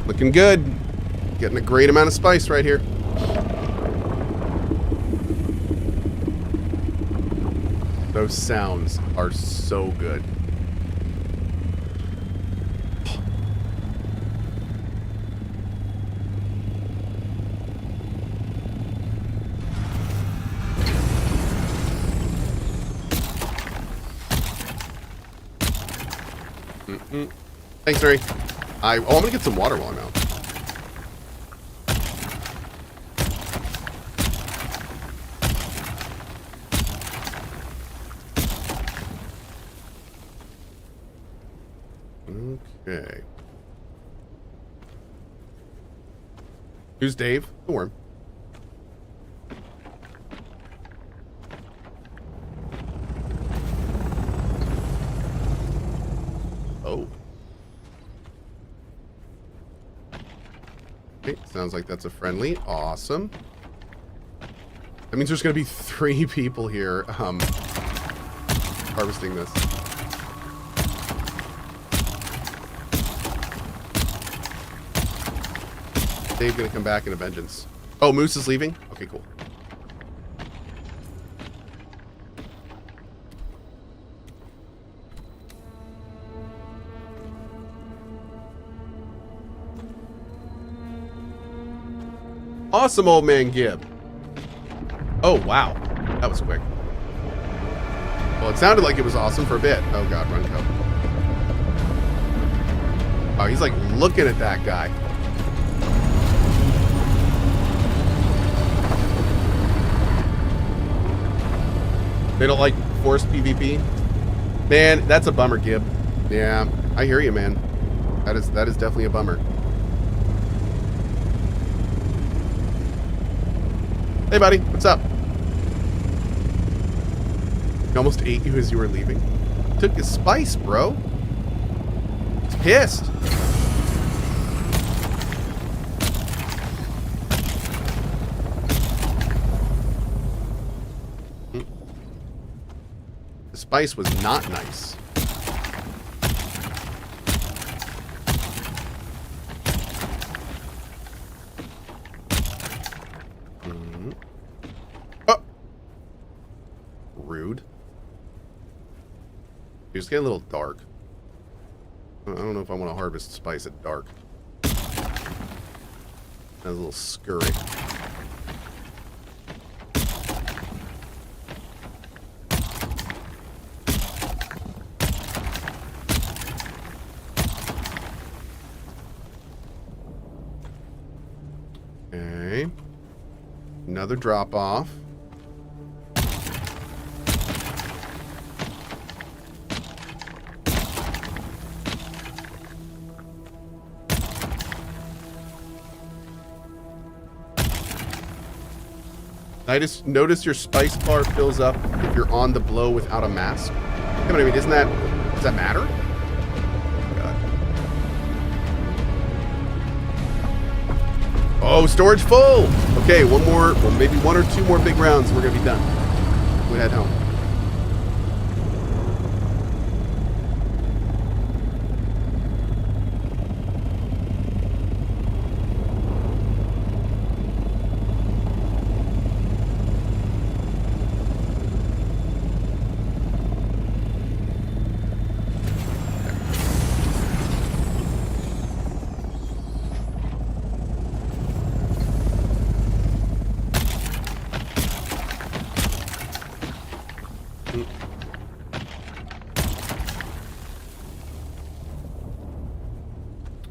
Looking good. Getting a great amount of spice right here. Those sounds are so good. Thanks, Harry. I'm gonna get some water while I'm out. Okay. Who's Dave? The worm. Oh. Okay, sounds like that's a friendly. Awesome. That means there's going to be 3 people here harvesting this. Dave's going to come back in a vengeance. Oh, Moose is leaving? Okay, cool. Awesome, old man Gib. Oh, wow. That was quick. Well, it sounded like it was awesome for a bit. Oh, God, run, go. Oh, he's like looking at that guy. They don't like forced PvP? Man, that's a bummer, Gib. Yeah, I hear you, man. That is definitely a bummer. Hey, buddy. What's up? He almost ate you as you were leaving. Took his spice, bro. He's pissed. The spice was not nice. Rude. It's getting a little dark. I don't know if I want to harvest spice at dark. That's a little scurry. Okay. Another drop off. I just noticed your spice bar fills up if you're on the blow without a mask. Yeah, but I mean, does that matter? Oh, God. Oh, storage full! Okay, one more, well, maybe 1 or 2 more big rounds and we're gonna be done. We'll head home.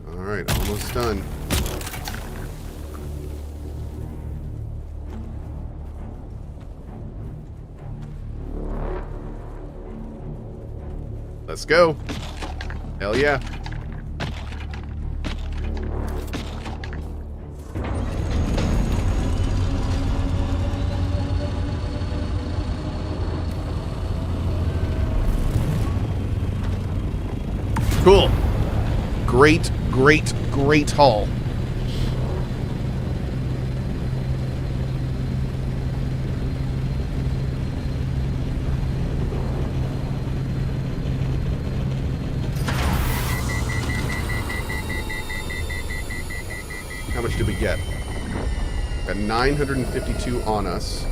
Alright, almost done. Let's go. Hell yeah. Cool. Great, great, great haul. much did we get? Got 952 on us.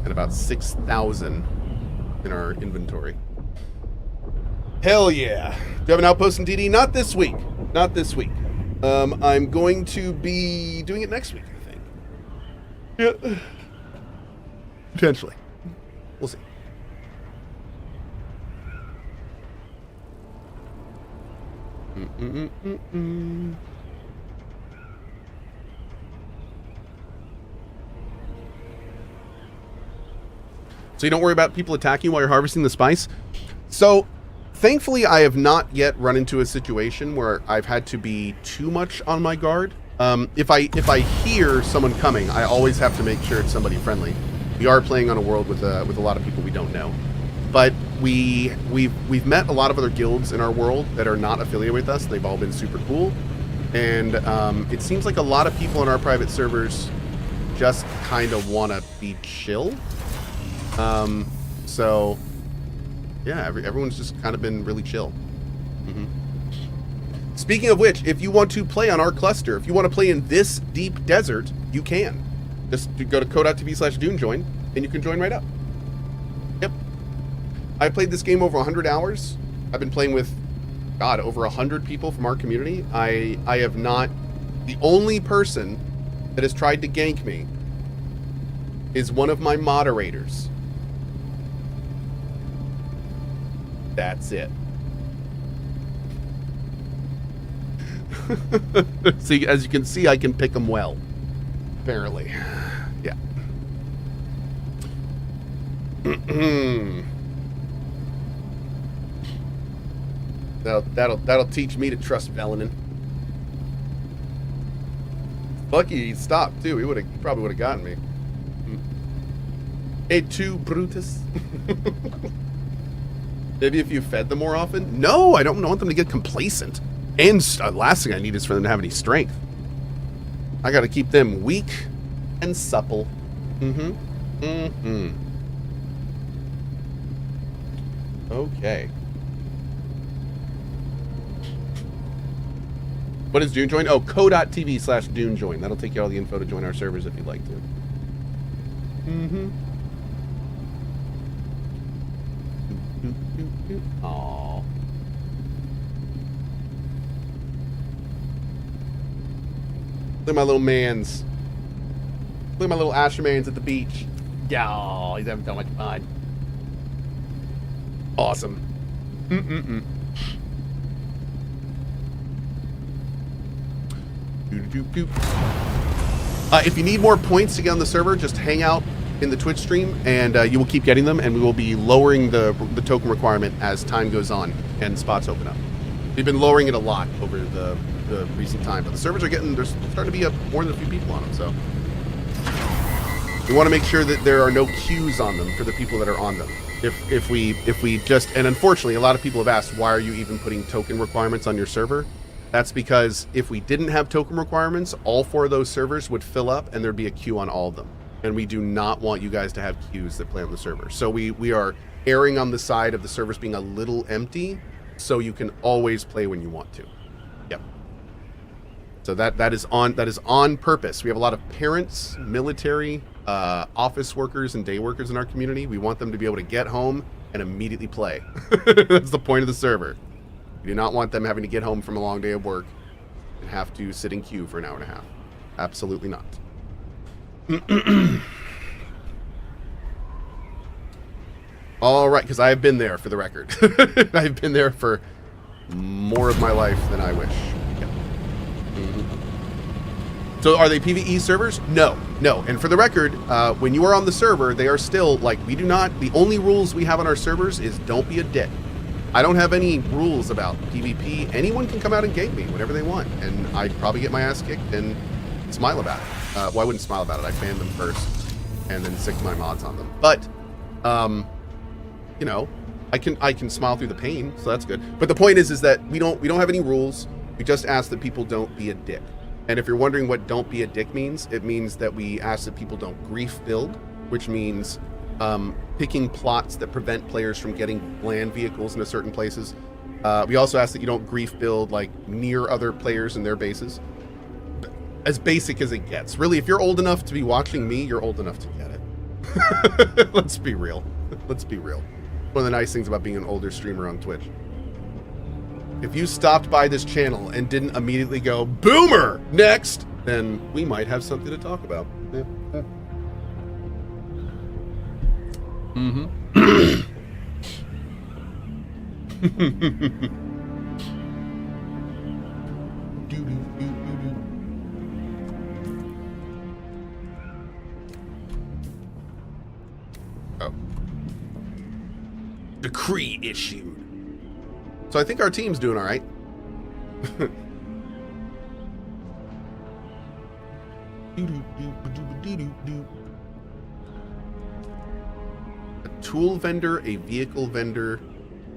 And about 6,000 in our inventory. Hell yeah. Do you have an outpost in DD? Not this week. Not this week. I'm going to be doing it next week, I think. Yeah. Potentially. We'll see. So you don't worry about people attacking you while you're harvesting the spice? So, thankfully, I have not yet run into a situation where I've had to be too much on my guard. If I hear someone coming, I always have to make sure it's somebody friendly. We are playing on a world with a lot of people we don't know, but we've met a lot of other guilds in our world that are not affiliated with us. They've all been super cool, and it seems like a lot of people in our private servers just kind of want to be chill. So yeah, everyone's just kind of been really chill. Speaking of which, if you want to play on our cluster, if you want to play in this deep desert, you can. Just go to cohh.tv/Dune join, and you can join right up. Yep. I played this game over 100 hours. I've been playing with, God, over 100 people from our community. I have not... The only person that has tried to gank me is one of my moderators. That's it. See, as you can see, I can pick them well. Apparently. Yeah. That'll teach me to trust Velanin. Lucky he stopped too. He probably would have gotten me. Et tu, Brutus? Maybe if you fed them more often? No, I don't want them to get complacent. And last thing I need is for them to have any strength. I got to keep them weak and supple. Okay. What is Dune join? Oh, cohh.tv/Dune join. That'll take you all the info to join our servers if you'd like to. Aww. Look at my little mans. Look at my little Ashermans at the beach. Yeah, he's having so much fun. Awesome. If you need more points to get on the server, just hang out in the Twitch stream, and you will keep getting them, and we will be lowering the token requirement as time goes on and spots open up. We've been lowering it a lot over the recent time, but the servers are there's starting to be more than a few people on them, so we want to make sure that there are no queues on them for the people that are on them. If we just, and unfortunately a lot of people have asked, why are you even putting token requirements on your server? That's because if we didn't have token requirements, all 4 of those servers would fill up and there'd be a queue on all of them. And we do not want you guys to have queues that play on the server. So we are erring on the side of the servers being a little empty, so you can always play when you want to. Yep. So that is on purpose. We have a lot of parents, military, office workers, and day workers in our community. We want them to be able to get home and immediately play. That's the point of the server. We do not want them having to get home from a long day of work and have to sit in queue for an hour and a half. Absolutely not. All right, because I have been there, for the record. I've been there for more of my life than I wish. Yep. So are they PvE servers? No. And for the record, when you are on the server, they are still, like, the only rules we have on our servers is don't be a dick. I don't have any rules about PvP. Anyone can come out and gank me whenever they want, and I'd probably get my ass kicked and smile about it. Well, I wouldn't smile about it. I'd ban them first and then stick my mods on them. But, you know, I can smile through the pain, so that's good. But the point is that we don't have any rules. We just ask that people don't be a dick. And if you're wondering what don't be a dick means, it means that we ask that people don't grief build, which means picking plots that prevent players from getting land vehicles into certain places. We also ask that you don't grief build like near other players in their bases. As basic as it gets. Really, if you're old enough to be watching me, you're old enough to get it. Let's be real. Let's be real. One of the nice things about being an older streamer on Twitch. If you stopped by this channel and didn't immediately go, Boomer, next, then we might have something to talk about. Yeah. Mm-hmm. Oh. Decree issued. So I think our team's doing all right. A tool vendor, a vehicle vendor,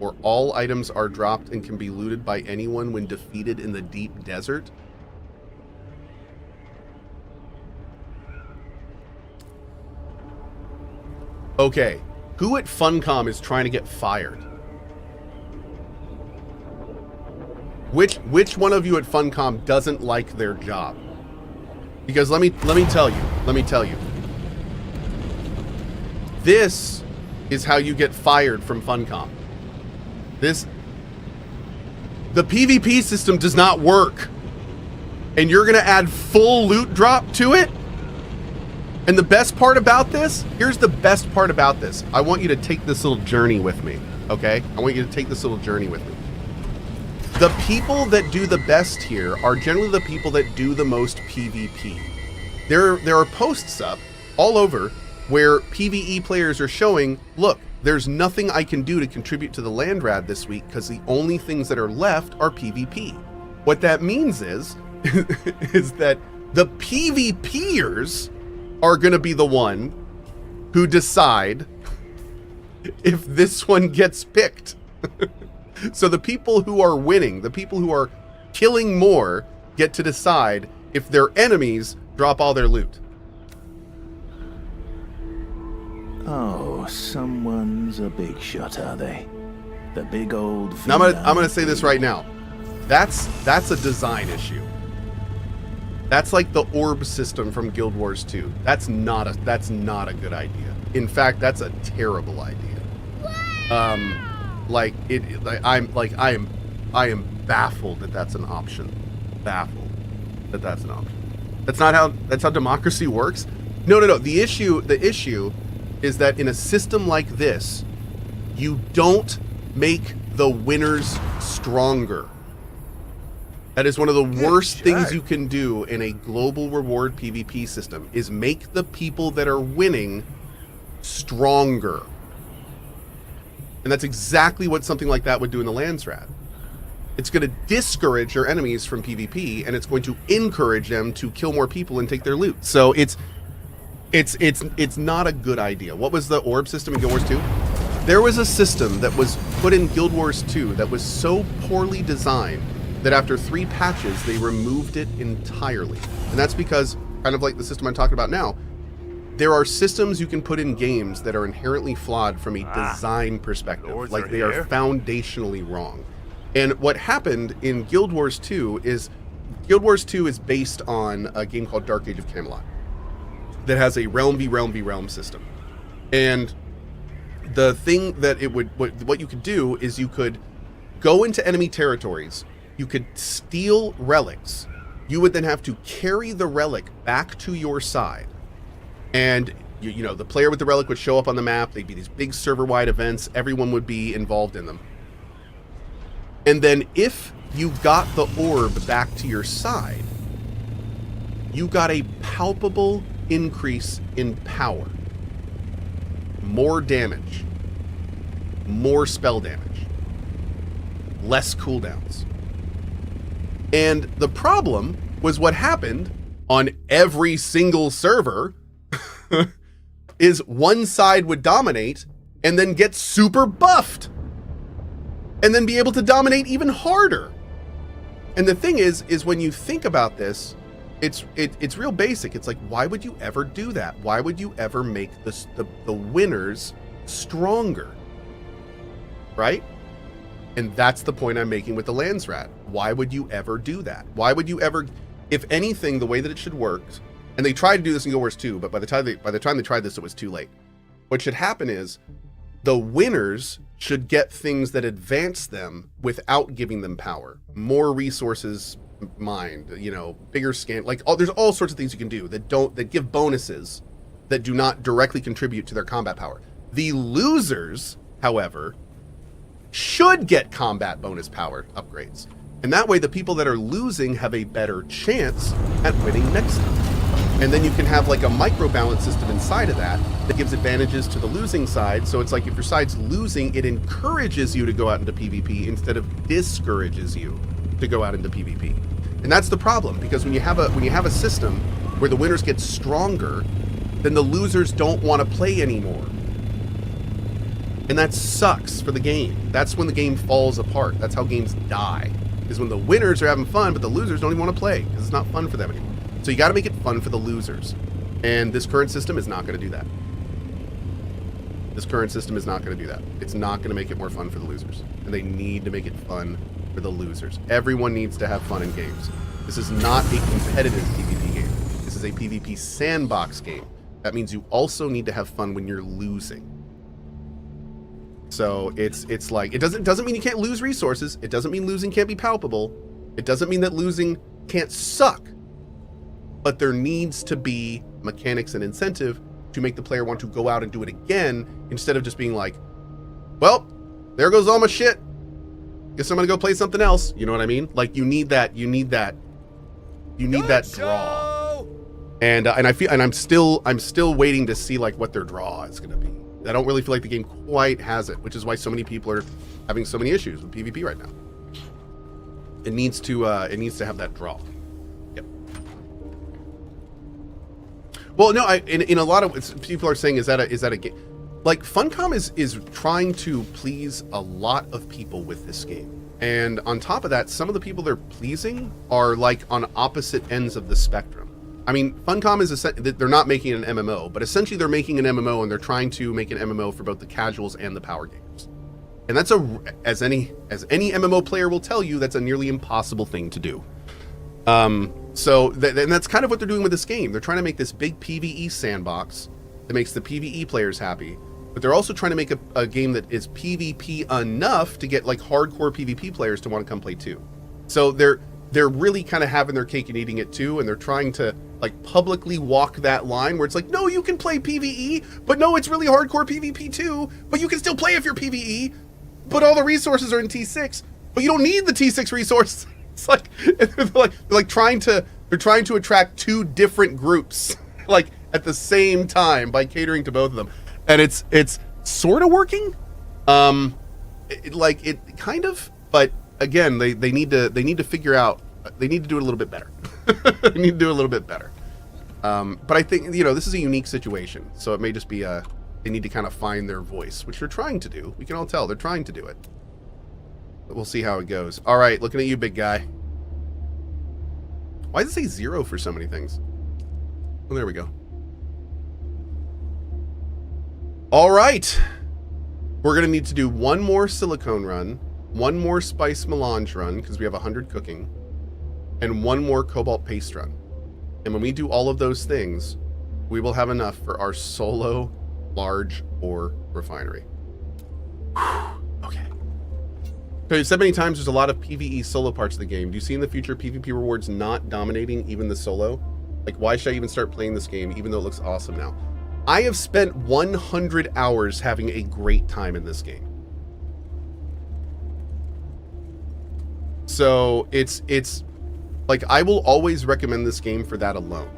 or all items are dropped and can be looted by anyone when defeated in the deep desert. Okay, who at Funcom is trying to get fired? Which one of you at Funcom doesn't like their job? Because let me tell you. This is how you get fired from Funcom. The PvP system does not work. And you're gonna add full loot drop to it? And the best part about this, here's the best part about this. I want you to take this little journey with me, okay? I want you to take this little journey with me. The people that do the best here are generally the people that do the most PvP. There are posts up all over where PvE players are showing, look, there's nothing I can do to contribute to the Landrad this week because the only things that are left are PvP. What that means is that the PvPers are going to be the one who decide if this one gets picked. So the people who are winning, the people who are killing more, get to decide if their enemies drop all their loot. Oh, someone's a big shot, are they? The big old... Now I'm gonna say this right now. That's a design issue. That's like the orb system from Guild Wars 2. That's not a good idea. In fact, that's a terrible idea. I am baffled that that's an option. Baffled that that's an option. That's how democracy works. No. The issue is that in a system like this, you don't make the winners stronger. That is one of the worst things you can do in a global reward PvP system, is make the people that are winning stronger. And that's exactly what something like that would do in the Landsrat. It's going to discourage your enemies from PvP, and it's going to encourage them to kill more people and take their loot. So it's not a good idea. What was the orb system in Guild Wars 2? There was a system that was put in Guild Wars 2 that was so poorly designed that after 3 patches, they removed it entirely. And that's because, kind of like the system I'm talking about now, there are systems you can put in games that are inherently flawed from a design perspective. Like they are foundationally wrong. And what happened in Guild Wars 2 is, Guild Wars 2 is based on a game called Dark Age of Camelot that has a realm v realm v realm system. And the thing that what you could do is you could go into enemy territories, you could steal relics, you would then have to carry the relic back to your side. And you know, the player with the relic would show up on the map, they'd be these big server-wide events, everyone would be involved in them. And then if you got the orb back to your side, you got a palpable increase in power. More damage. More spell damage. Less cooldowns. And the problem was what happened on every single server is one side would dominate and then get super buffed and then be able to dominate even harder. And the thing is when you think about this, it's real basic. It's like, why would you ever do that? Why would you ever make the winners stronger? Right? And that's the point I'm making with the Landsrat. Why would you ever do that? Why would you ever, if anything, the way that it should work, and they tried to do this in Guild Wars 2, but by the time they tried this, it was too late. What should happen is the winners should get things that advance them without giving them power. More resources mined, you know, bigger scan, like there's all sorts of things you can do that give bonuses that do not directly contribute to their combat power. The losers, however, should get combat bonus power upgrades. And that way the people that are losing have a better chance at winning next time. And then you can have like a micro balance system inside of that gives advantages to the losing side. So it's like if your side's losing, it encourages you to go out into PvP instead of discourages you to go out into PvP. And that's the problem, because when you have a system where the winners get stronger, then the losers don't want to play anymore. And that sucks for the game. That's when the game falls apart. That's how games die, is when the winners are having fun, but the losers don't even want to play because it's not fun for them anymore. So you got to make it fun for the losers. And this current system is not going to do that. This current system is not going to do that. It's not going to make it more fun for the losers. And they need to make it fun for the losers. Everyone needs to have fun in games. This is not a competitive PvP game. This is a PvP sandbox game. That means you also need to have fun when you're losing. So it's like, it doesn't mean you can't lose resources. It doesn't mean losing can't be palpable. It doesn't mean that losing can't suck. But there needs to be mechanics and incentive to make the player want to go out and do it again, instead of just being like, well, there goes all my shit. Guess I'm gonna go play something else. You know what I mean? Like you need that draw. And I'm still waiting to see like what their draw is gonna be. I don't really feel like the game quite has it, which is why so many people are having so many issues with PvP right now. It needs to have that draw. Yep. Well, no, in a lot of people are saying, is that a game? Like Funcom is trying to please a lot of people with this game, and on top of that, some of the people they're pleasing are like on opposite ends of the spectrum. I mean, Funcom is they're not making an MMO, but essentially they're making an MMO, and they're trying to make an MMO for both the casuals and the power gamers. And that's as any MMO player will tell you, that's a nearly impossible thing to do. And that's kind of what they're doing with this game. They're trying to make this big PvE sandbox that makes the PvE players happy, but they're also trying to make a game that is PvP enough to get like hardcore PvP players to want to come play too. So they're really kind of having their cake and eating it too, and they're trying to like publicly walk that line where it's like, no, you can play PvE, but no, it's really hardcore PvP too, but you can still play if you're PvE, but all the resources are in T6, but you don't need the T6 resource. It's like they're trying to attract two different groups like at the same time by catering to both of them, and it's sort of working, it kind of, but again, they need to figure out, they need to do it a little bit better. They need to do it a little bit better. But I think, this is a unique situation, so it may just be they need to kind of find their voice, which they're trying to do. We can all tell they're trying to do it. But we'll see how it goes. All right, looking at you, big guy. Why does it say 0 for so many things? Oh, there we go. All right. We're going to need to do one more silicone run, one more spice melange run, because we have 100 cooking, and one more cobalt paste run. And when we do all of those things, we will have enough for our solo large ore refinery. Okay. So you've said many times there's a lot of PvE solo parts of the game. Do you see in the future PvP rewards not dominating even the solo? Like, why should I even start playing this game even though it looks awesome now? I have spent 100 hours having a great time in this game. So it's like, I will always recommend this game for that alone.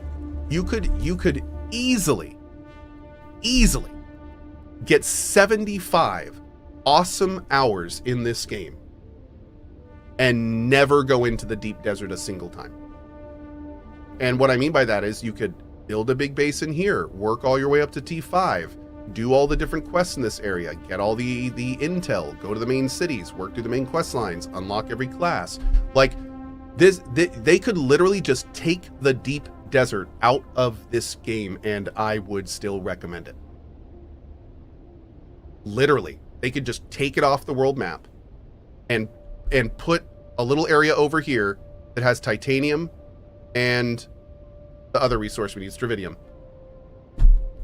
You could easily get 75 awesome hours in this game and never go into the deep desert a single time. And what I mean by that is you could build a big base in here, work all your way up to T5, do all the different quests in this area, get all the intel, go to the main cities, work through the main quest lines, unlock every class. Like this, they could literally just take the deep desert out of this game and I would still recommend it. Literally, they could just take it off the world map and put a little area over here that has titanium and the other resource we need, Stravidium.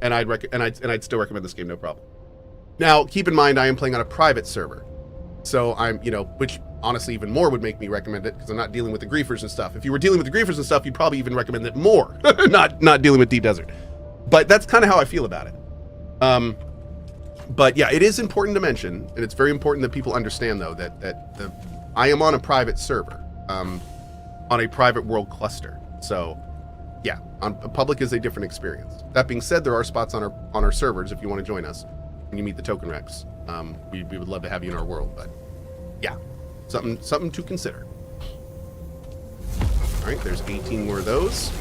And I'd still recommend this game, no problem. Now, keep in mind, I am playing on a private server. So I'm, which honestly even more would make me recommend it because I'm not dealing with the griefers and stuff. If you were dealing with the griefers and stuff, you'd probably even recommend it more, not dealing with Deep Desert. But that's kind of how I feel about it. But yeah, it is important to mention, and it's very important that people understand though that I am on a private server, on a private world cluster. So yeah, public is a different experience. That being said, there are spots on our servers if you want to join us and you meet the token recs. We would love to have you in our world, but yeah, something to consider. All right, there's 18 more of those.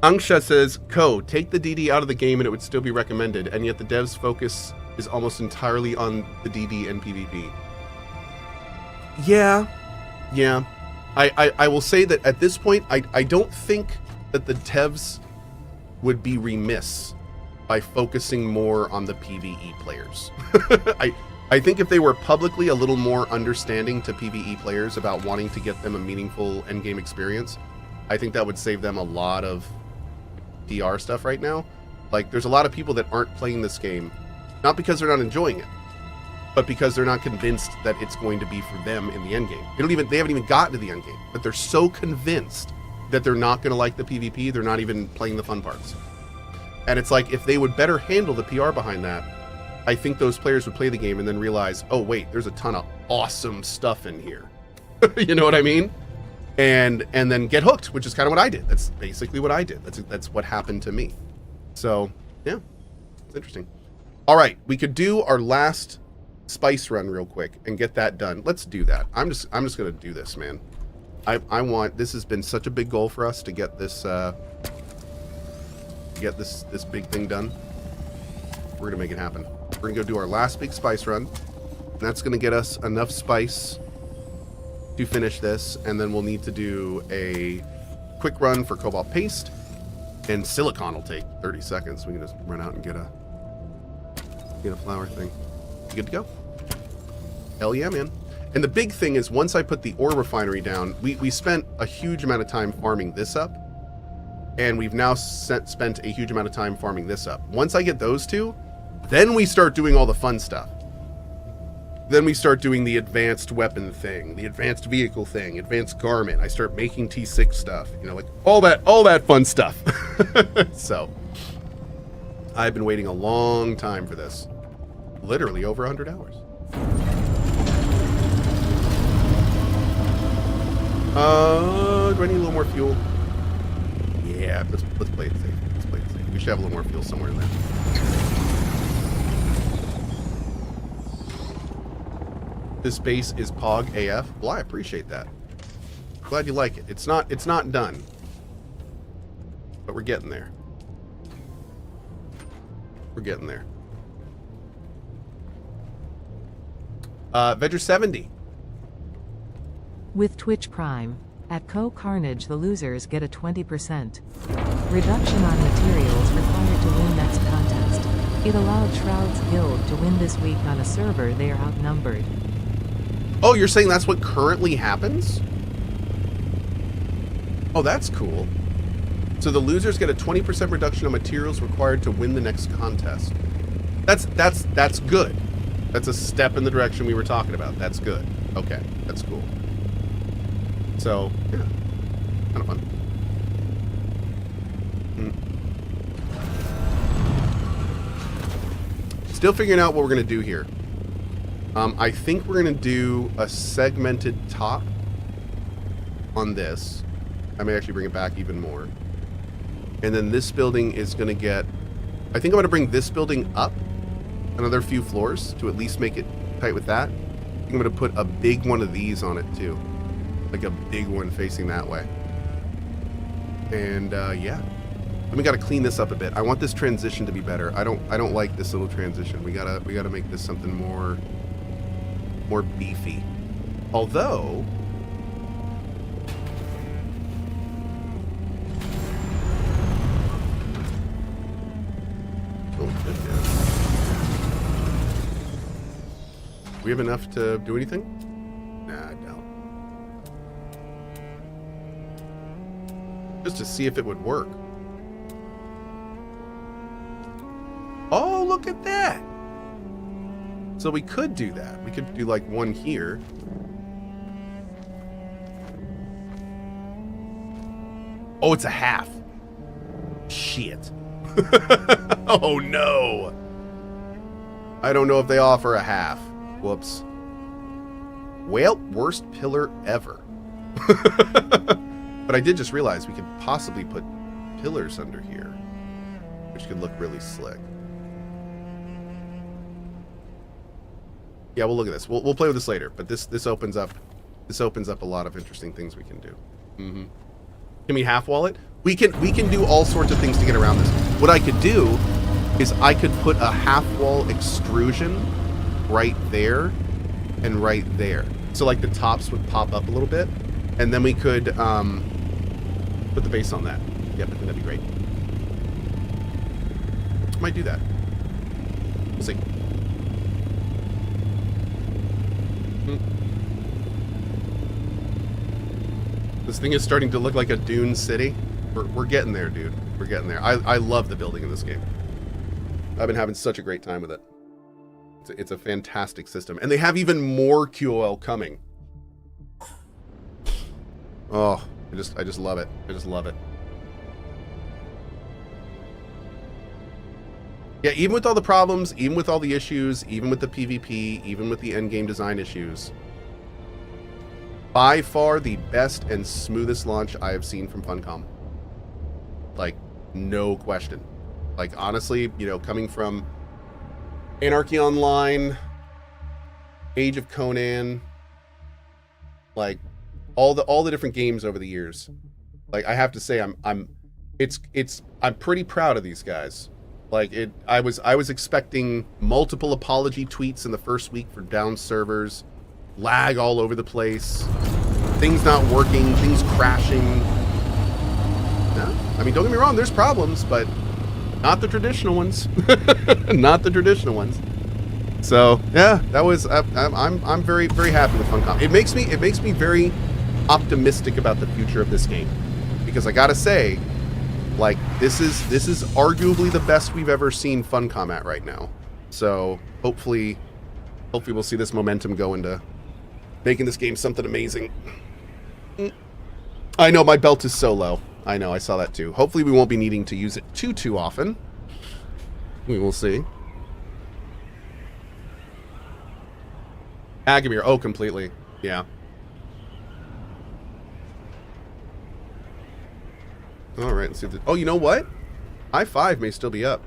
Angsha says, Cohh, take the DD out of the game and it would still be recommended, and yet the devs' focus is almost entirely on the DD and PvP. Yeah. I will say that at this point, I don't think that the devs would be remiss by focusing more on the PvE players. I think if they were publicly a little more understanding to PvE players about wanting to get them a meaningful endgame experience, I think that would save them a lot of PR stuff right now. Like, there's a lot of people that aren't playing this game, not because they're not enjoying it, but because they're not convinced that it's going to be for them in the endgame. They haven't even gotten to the endgame, but they're so convinced that they're not going to like the PvP, they're not even playing the fun parts. And it's like, if they would better handle the PR behind that, I think those players would play the game and then realize, oh wait, there's a ton of awesome stuff in here. You know what I mean? And then get hooked, which is kind of what I did. That's basically what I did. That's what happened to me. So yeah, it's interesting. All right, we could do our last spice run real quick and get that done. Let's do that. I'm just gonna do this, man. I want, this has been such a big goal for us to get this this big thing done. We're gonna make it happen. We're gonna go do our last big spice run. And that's gonna get us enough spice to finish this, and then we'll need to do a quick run for cobalt paste, and silicon will take 30 seconds. We can just run out and get a flower thing. You good to go? Hell yeah, man. And the big thing is, once I put the ore refinery down, we spent a huge amount of time farming this up, and we've now spent a huge amount of time farming this up. Once I get those two, then we start doing all the fun stuff. Then we start doing the advanced weapon thing, the advanced vehicle thing, advanced garment. I start making T6 stuff, like all that fun stuff. So I've been waiting a long time for this. Literally over 100 hours. Do I need a little more fuel? Yeah, let's play it safe. Let's play it safe. We should have a little more fuel somewhere in there. This base is Pog AF. Well, I appreciate that. Glad you like it. It's not done, but we're getting there. We're getting there. Vedger 70. With Twitch Prime, at CohhCarnage the losers get a 20% reduction on materials required to win next contest. It allowed Shroud's Guild to win this week on a server they are outnumbered. Oh, you're saying that's what currently happens? Oh, that's cool. So the losers get a 20% reduction on materials required to win the next contest. That's good. That's a step in the direction we were talking about. That's good. Okay, that's cool. So, yeah, kind of fun. Still figuring out what we're going to do here. I think we're going to do a segmented top on this. I may actually bring it back even more. And then this building is going to get... I think I'm going to bring this building up another few floors to at least make it tight with that. I think I'm going to put a big one of these on it too. Like a big one facing that way. And yeah. Then we got to clean this up a bit. I want this transition to be better. I don't like this little transition. We gotta make this something more beefy. Although oh, good, yeah. We have enough to do anything? Nah, I don't. Just to see if it would work. Oh, look at that! So we could do that. We could do like one here. Oh, it's a half. Shit. Oh no. I don't know if they offer a half. Whoops. Well, worst pillar ever. But I did just realize we could possibly put pillars under here, which could look really slick. Yeah, we'll look at this. We'll play with this later, but this opens up a lot of interesting things we can do. Mm-hmm. Can we half wall it? We can do all sorts of things to get around this. What I could do is I could put a half wall extrusion right there and right there. So like the tops would pop up a little bit, and then we could put the base on that. Yep, I think that'd be great. Might do that. We'll see. This thing is starting to look like a Dune city. We're getting there, dude. We're getting there. I love the building in this game. I've been having such a great time with it. It's a fantastic system. And they have even more QOL coming. Oh, I just love it. I just love it. Yeah, even with all the problems, even with all the issues, even with the PvP, even with the endgame design issues, by far the best and smoothest launch I have seen from Funcom. Like, no question. Like, honestly, you know, coming from Anarchy Online, Age of Conan, like all the different games over the years. Like, I have to say, I'm pretty proud of these guys. Like, I was expecting multiple apology tweets in the first week for down servers, lag all over the place, things not working, things crashing. No, I mean, don't get me wrong, there's problems, but not the traditional ones. Not the traditional ones. So yeah, that was I'm very, very happy with Funcom. It makes me very optimistic about the future of this game, because I gotta say, like, this is arguably the best we've ever seen Funcom at right now. So hopefully we'll see this momentum go into making this game something amazing. I know my belt is so low. I know, I saw that too. Hopefully we won't be needing to use it too often. We will see. Agamir, oh, completely. Yeah. All right, let's see if oh, you know what? I-5 may still be up.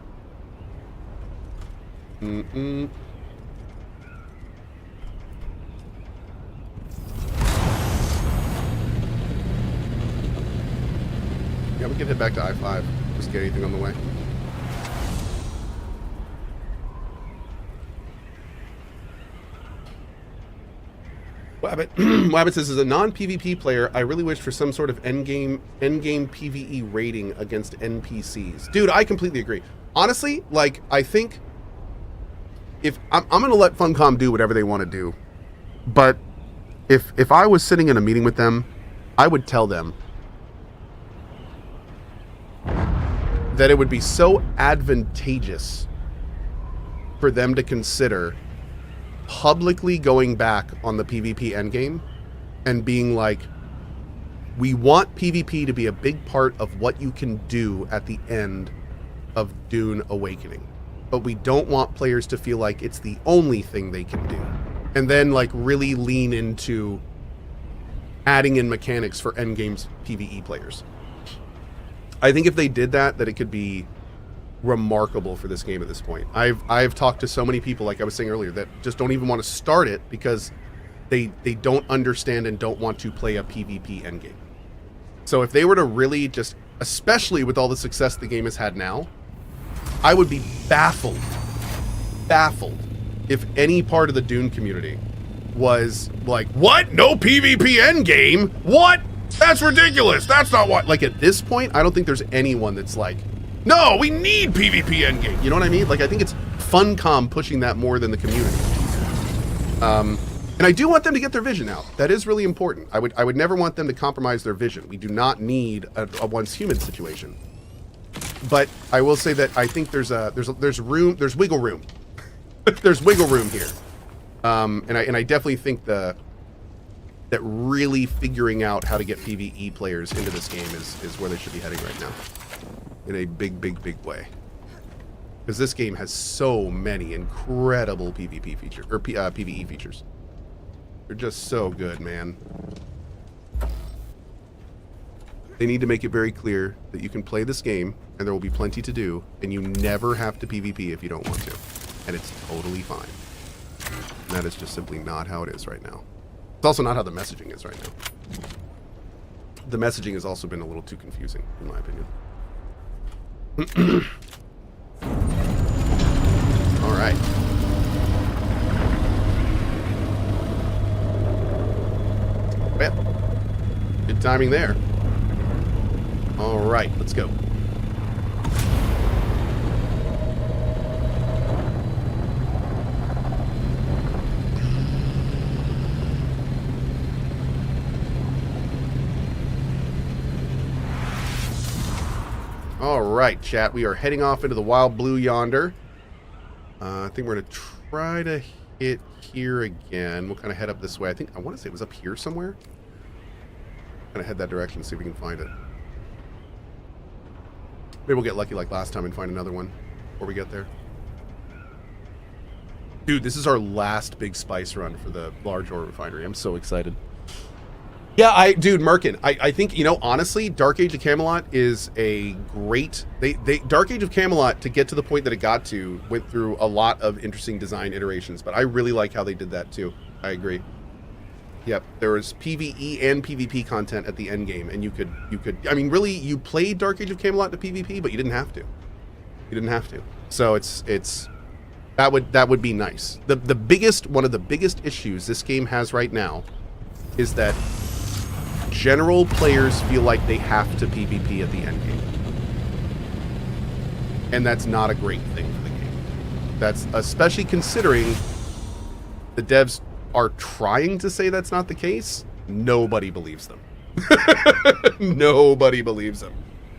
Mm-mm. Yeah, we can head back to I-5. Just get anything on the way. Wabbit says, as a non-PvP player, I really wish for some sort of endgame PvE rating against NPCs. Dude, I completely agree. Honestly, like, I think if I'm going to let Funcom do whatever they want to do, but if I was sitting in a meeting with them, I would tell them that it would be so advantageous for them to consider publicly going back on the PvP endgame and being like, we want PvP to be a big part of what you can do at the end of Dune Awakening, but we don't want players to feel like it's the only thing they can do, and then like really lean into adding in mechanics for endgame's PvE players. I think if they did that it could be remarkable for this game at this point. I've talked to so many people, like I was saying earlier, that just don't even want to start it because they don't understand and don't want to play a PvP endgame. So if they were to really just, especially with all the success the game has had now, I would be baffled if any part of the Dune community was like, what? No PvP endgame? What? That's ridiculous. That's not what. Like, at this point, I don't think there's anyone that's like, no, we need PvP endgame. You know what I mean? Like, I think it's Funcom pushing that more than the community. And I do want them to get their vision out. That is really important. I would never want them to compromise their vision. We do not need a once human situation. But I will say that I think there's wiggle room. There's wiggle room here. And I definitely think that really figuring out how to get PvE players into this game is where they should be heading right now. In a big, big, big way. Because this game has so many incredible PvP features, or PvE features. They're just so good, man. They need to make it very clear that you can play this game, and there will be plenty to do, and you never have to PvP if you don't want to. And it's totally fine. And that is just simply not how it is right now. It's also not how the messaging is right now. The messaging has also been a little too confusing, in my opinion. All right. Well, good timing there. All right, let's go. All right, chat. We are heading off into the wild blue yonder. I think we're going to try to hit here again. We'll kind of head up this way. I want to say it was up here somewhere. Kind of head that direction, see if we can find it. Maybe we'll get lucky like last time and find another one before we get there. Dude, this is our last big spice run for the large ore refinery. I'm so excited. Yeah, dude, Merkin, I think, you know, honestly, Dark Age of Camelot is a great, Dark Age of Camelot, to get to the point that it got to, went through a lot of interesting design iterations, but I really like how they did that too. I agree. Yep, there was PvE and PvP content at the end game, and you could, I mean, really, you played Dark Age of Camelot to PvP, but you didn't have to. You didn't have to. So that would be nice. One of the biggest issues this game has right now is that general players feel like they have to PvP at the end game. And that's not a great thing for the game. That's especially considering the devs are trying to say that's not the case. Nobody believes them. Nobody believes them.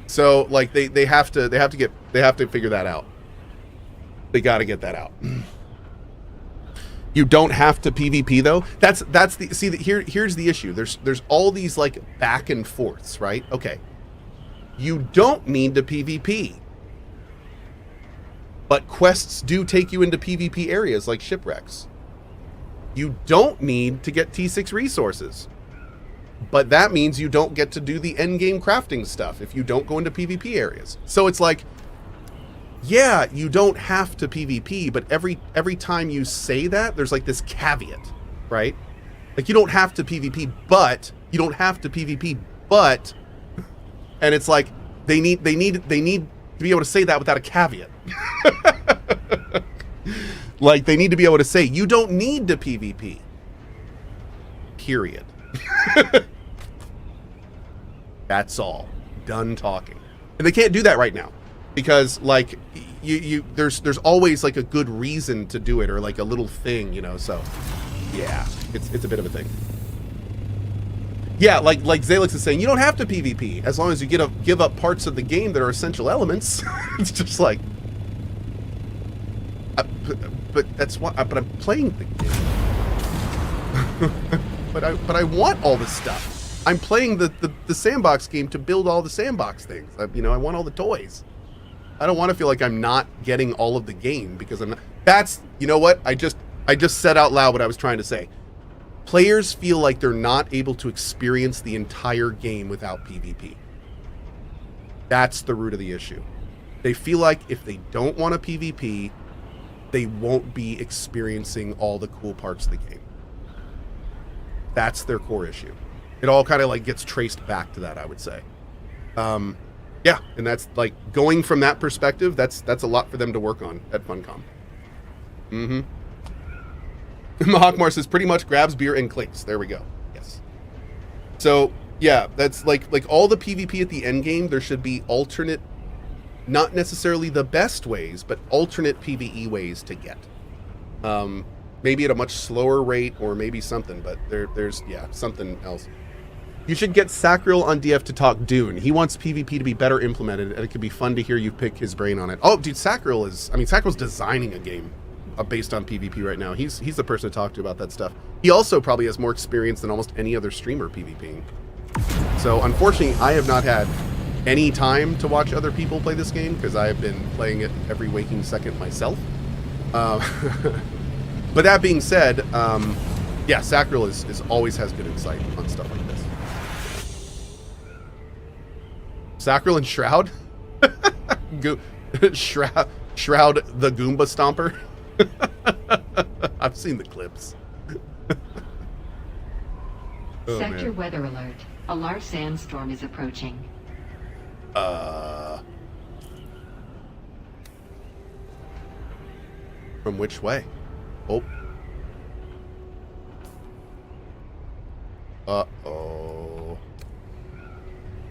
So like they have to figure that out. They got to get that out. You don't have to PvP though. Here's the issue. There's all these like back and forths, right? Okay. You don't need to PvP. But quests do take you into PvP areas like shipwrecks. You don't need to get T6 resources. But that means you don't get to do the endgame crafting stuff if you don't go into PvP areas. So it's like, yeah, you don't have to PvP, but every time you say that, there's like this caveat, right? Like you don't have to PvP, but you don't have to PvP, but, and it's like they need to be able to say that without a caveat. Like they need to be able to say you don't need to PvP. Period. That's all. Done talking. And they can't do that right now. Because like there's always like a good reason to do it or like a little thing, you know, so yeah, it's a bit of a thing. Yeah, like Zalix is saying, you don't have to PvP as long as you give up parts of the game that are essential elements. It's just like but that's why but I'm playing the game. but I want all this stuff. I'm playing the sandbox game to build all the sandbox things. I want all the toys. I don't want to feel like I'm not getting all of the game because I'm not. That's, you know what? I just said out loud what I was trying to say. Players feel like they're not able to experience the entire game without PvP. That's the root of the issue. They feel like if they don't want a PvP, they won't be experiencing all the cool parts of the game. That's their core issue. It all kind of like gets traced back to that, I would say. Yeah, and that's like going from that perspective, that's a lot for them to work on at Funcom. Mm-hmm. Mahakmar says pretty much grabs beer and clinks. There we go. Yes. So yeah, that's like all the PvP at the end game, there should be alternate, not necessarily the best ways, but alternate PvE ways to get. Maybe at a much slower rate, or maybe something, but there's something else. You should get Sacriel on DF to talk Dune. He wants PvP to be better implemented, and it could be fun to hear you pick his brain on it. Oh, dude, Sacriel's designing a game based on PvP right now. He's the person to talk to about that stuff. He also probably has more experience than almost any other streamer PvPing. So unfortunately, I have not had any time to watch other people play this game because I have been playing it every waking second myself. But that being said, yeah, Sacriel is always has good insight on stuff like this. Sacriel and Shroud? Shroud the Goomba Stomper? I've seen the clips. Oh, Sector man. weather alert. A large sandstorm is approaching. From which way? Oh. Uh-oh.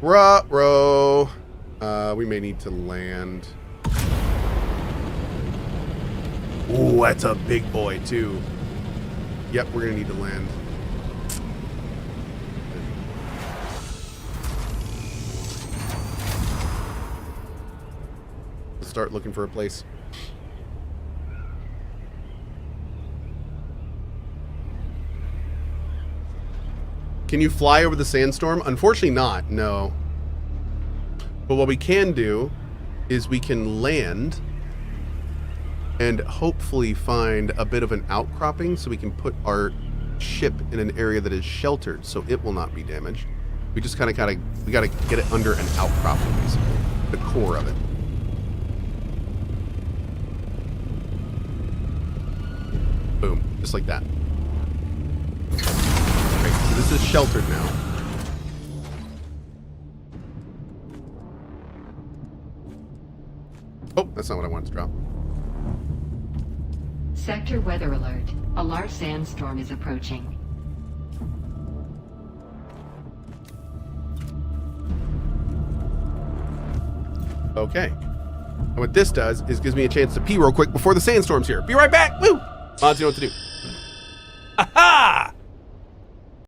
Ruh-roh. We may need to land. Ooh, that's a big boy, too. Yep, we're gonna need to land. Let's start looking for a place. Can you fly over the sandstorm? Unfortunately not, no. But what we can do is we can land and hopefully find a bit of an outcropping so we can put our ship in an area that is sheltered so it will not be damaged. We just we gotta get it under an outcropping, basically. The core of it. Boom, just like that. Okay, so this is sheltered now. Oh, that's not what I wanted to drop. Sector weather alert. A large sandstorm is approaching. Okay. And what this does is gives me a chance to pee real quick before the sandstorm's here. Be right back! Woo! Mods, you know what to do. Aha!